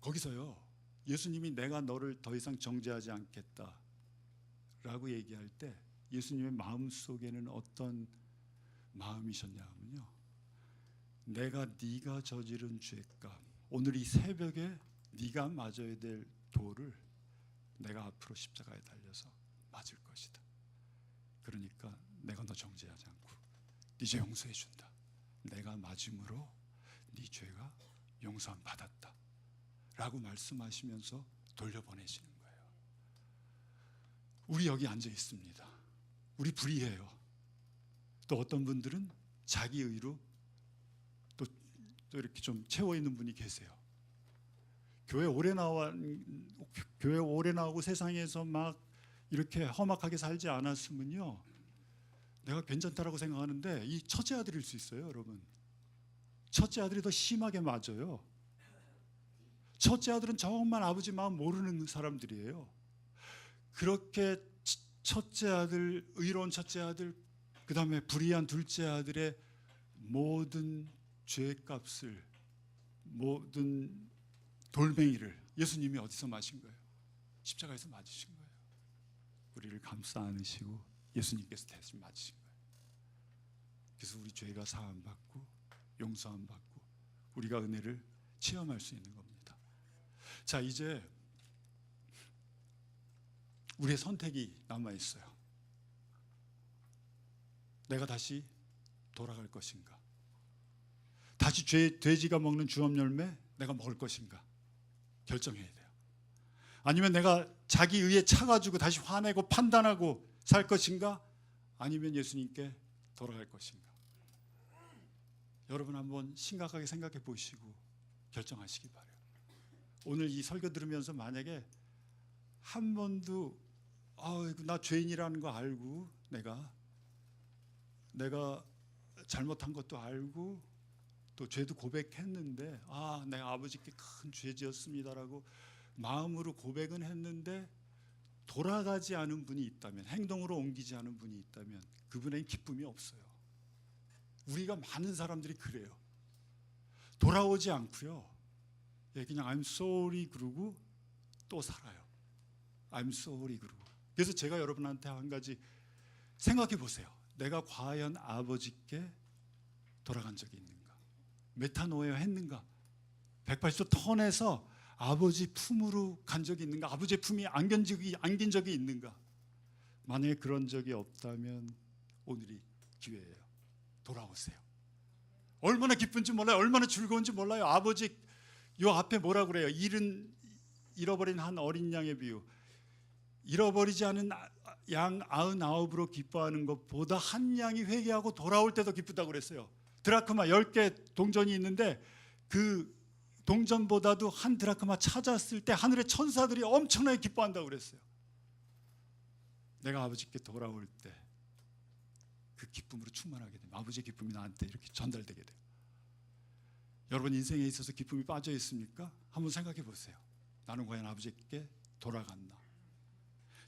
거기서요, 예수님이 내가 너를 더 이상 정죄하지 않겠다라고 얘기할 때 예수님의 마음속에는 어떤 마음이셨냐면요, 내가 네가 저지른 죄값, 오늘 이 새벽에 네가 맞아야 될 도를 내가 앞으로 십자가에 달려서 맞을 것이다. 그러니까 내가 너 정죄하지 않고 네 죄 용서해 준다. 내가 맞음으로 네 죄가 용서함 받았다 라고 말씀하시면서 돌려보내시는 거예요. 우리 여기 앉아 있습니다. 우리 불의해요. 또 어떤 분들은 자기 의로 또 이렇게 좀 채워 있는 분이 계세요. 교회 오래 나오고 세상에서 막 이렇게 험악하게 살지 않았으면요, 내가 괜찮다라고 생각하는데 이 첫째 아들일 수 있어요. 여러분, 첫째 아들이 더 심하게 맞아요. 첫째 아들은 정말 아버지 마음 모르는 사람들이에요. 그렇게 첫째 아들, 의로운 첫째 아들, 그 다음에 불의한 둘째 아들의 모든 죄값을, 모든 돌멩이를 예수님이 어디서 마신 거예요? 십자가에서 맞으신 거예요. 우리를 감싸 안으시고 예수님께서 대신 맞으신 거예요. 그래서 우리 죄가 사함받고 용서함받고 우리가 은혜를 체험할 수 있는 겁니다. 자, 이제 우리의 선택이 남아 있어요. 내가 다시 돌아갈 것인가? 다시 돼지가 먹는 주업 열매 내가 먹을 것인가? 결정해야 돼요. 아니면 내가 자기 의에 차가지고 다시 화내고 판단하고 살 것인가? 아니면 예수님께 돌아갈 것인가? 여러분 한번 심각하게 생각해 보시고 결정하시기 바라요. 오늘 이 설교 들으면서 만약에 한 번도 나 죄인이라는 거 알고 내가 잘못한 것도 알고 또 죄도 고백했는데 내가 아버지께 큰 죄 지었습니다라고 마음으로 고백은 했는데 돌아가지 않은 분이 있다면, 행동으로 옮기지 않은 분이 있다면 그분에겐 기쁨이 없어요. 우리가 많은 사람들이 그래요. 돌아오지 않고요, 그냥 I'm sorry 그러고 또 살아요. I'm sorry 그러고. 그래서 제가 여러분한테 한 가지 생각해 보세요. 내가 과연 아버지께 돌아간 적이 있는가? 메타노에어 했는가? 180도 턴해서 아버지 품으로 간 적이 있는가? 아버지의 품이 안긴 적이 있는가? 만약에 그런 적이 없다면 오늘이 기회예요. 돌아오세요. 얼마나 기쁜지 몰라요. 얼마나 즐거운지 몰라요. 아버지 요 앞에 뭐라 그래요? 잃어버린 한 어린 양의 비유. 잃어버리지 않은 양 99으로 기뻐하는 것보다 한 양이 회개하고 돌아올 때도 기쁘다고 그랬어요. 드라크마 10개 동전이 있는데 그 동전보다도 한 드라크마 찾았을 때 하늘의 천사들이 엄청나게 기뻐한다고 그랬어요. 내가 아버지께 돌아올 때 그 기쁨으로 충만하게 되면 아버지의 기쁨이 나한테 이렇게 전달되게 돼요. 여러분 인생에 있어서 기쁨이 빠져 있습니까? 한번 생각해 보세요. 나는 과연 아버지께 돌아갔나?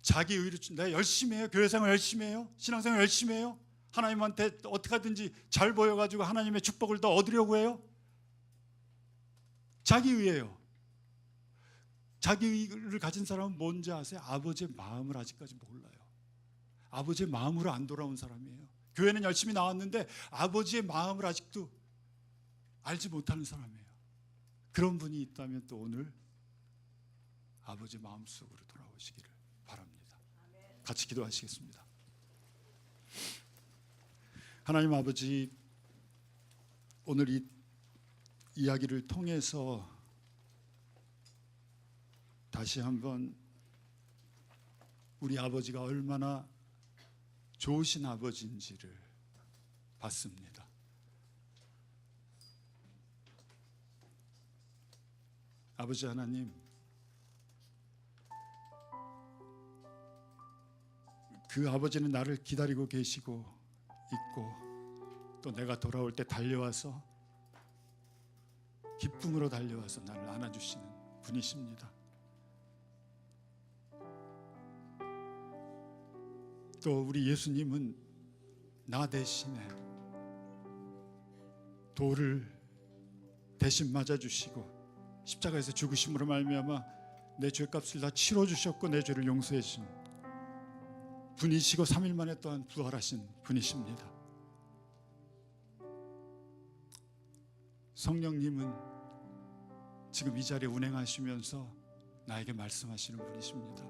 자기 의로 내가 열심히 해요. 교회생활 열심히 해요. 신앙생활 열심히 해요. 하나님한테 어떻게 하든지 잘 보여가지고 하나님의 축복을 더 얻으려고 해요. 자기 의예요. 자기 의를 가진 사람은 뭔지 아세요? 아버지의 마음을 아직까지 몰라요. 아버지의 마음으로 안 돌아온 사람이에요. 교회는 열심히 나왔는데 아버지의 마음을 아직도 알지 못하는 사람이에요. 그런 분이 있다면 또 오늘 아버지 마음속으로 돌아오시기를 바랍니다. 같이 기도하시겠습니다. 하나님 아버지, 오늘 이 이야기를 통해서 다시 한번 우리 아버지가 얼마나 좋으신 아버지인지를 봤습니다. 아버지 하나님, 그 아버지는 나를 기다리고 계시고 있고 또 내가 돌아올 때 달려와서 기쁨으로 달려와서 나를 안아주시는 분이십니다. 또 우리 예수님은 나 대신에 돌을 대신 맞아주시고 십자가에서 죽으심으로 말미암아 내 죄값을 다 치러주셨고 내 죄를 용서해 주신 분이시고 3일 만에 또한 부활하신 분이십니다. 성령님은 지금 이 자리에 운행하시면서 나에게 말씀하시는 분이십니다.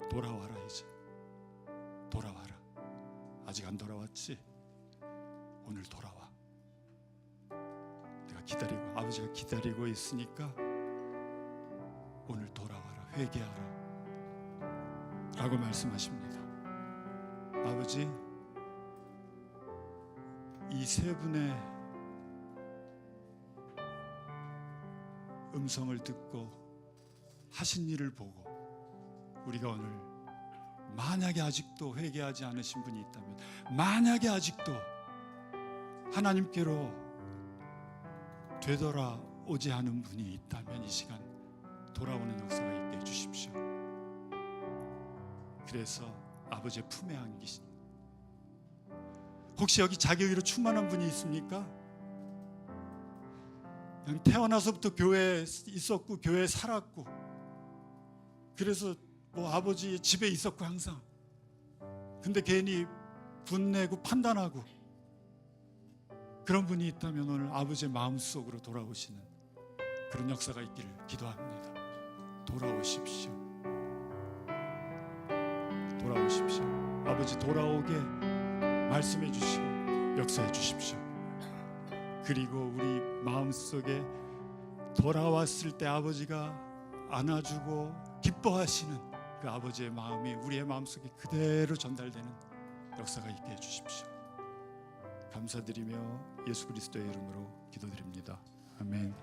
돌아와라, 이제 돌아와라. 아직 안 돌아왔지? 오늘 돌아와. 내가 기다리고, 아버지가 기다리고 있으니까 오늘 돌아와라, 회개하라 라고 말씀하십니다. 아버지, 이 세 분의 음성을 듣고 하신 일을 보고 우리가 오늘 만약에 아직도 회개하지 않으신 분이 있다면, 만약에 아직도 하나님께로 되돌아오지 않은 분이 있다면 이 시간 돌아오는 역사가 있게 해주십시오. 그래서 아버지의 품에 안기신, 혹시 여기 자기 의로 충만한 분이 있습니까? 그냥 태어나서부터 교회에 있었고 교회에 살았고 그래서 뭐 아버지 집에 있었고 항상, 근데 괜히 분내고 판단하고 그런 분이 있다면 오늘 아버지의 마음속으로 돌아오시는 그런 역사가 있기를 기도합니다. 돌아오십시오. 돌아오십시오. 아버지 돌아오게 말씀해 주시고 역사해 주십시오. 그리고 우리 마음속에 돌아왔을 때 아버지가 안아주고 기뻐하시는 그 아버지의 마음이 우리의 마음속에 그대로 전달되는 역사가 있게 해주십시오. 감사드리며 예수 그리스도의 이름으로 기도드립니다. 아멘.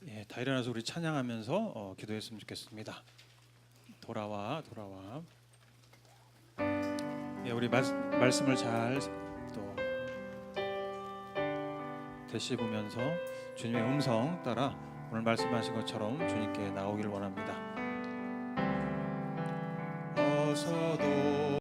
예, 다 일어나서 우리 찬양하면서 기도했으면 좋겠습니다. 돌아와, 돌아와. 예, 우리 말씀을 잘 또 되씹으면서 주님의 음성 따라 오늘 말씀하신 것처럼 주님께 나오기를 원합니다. 어서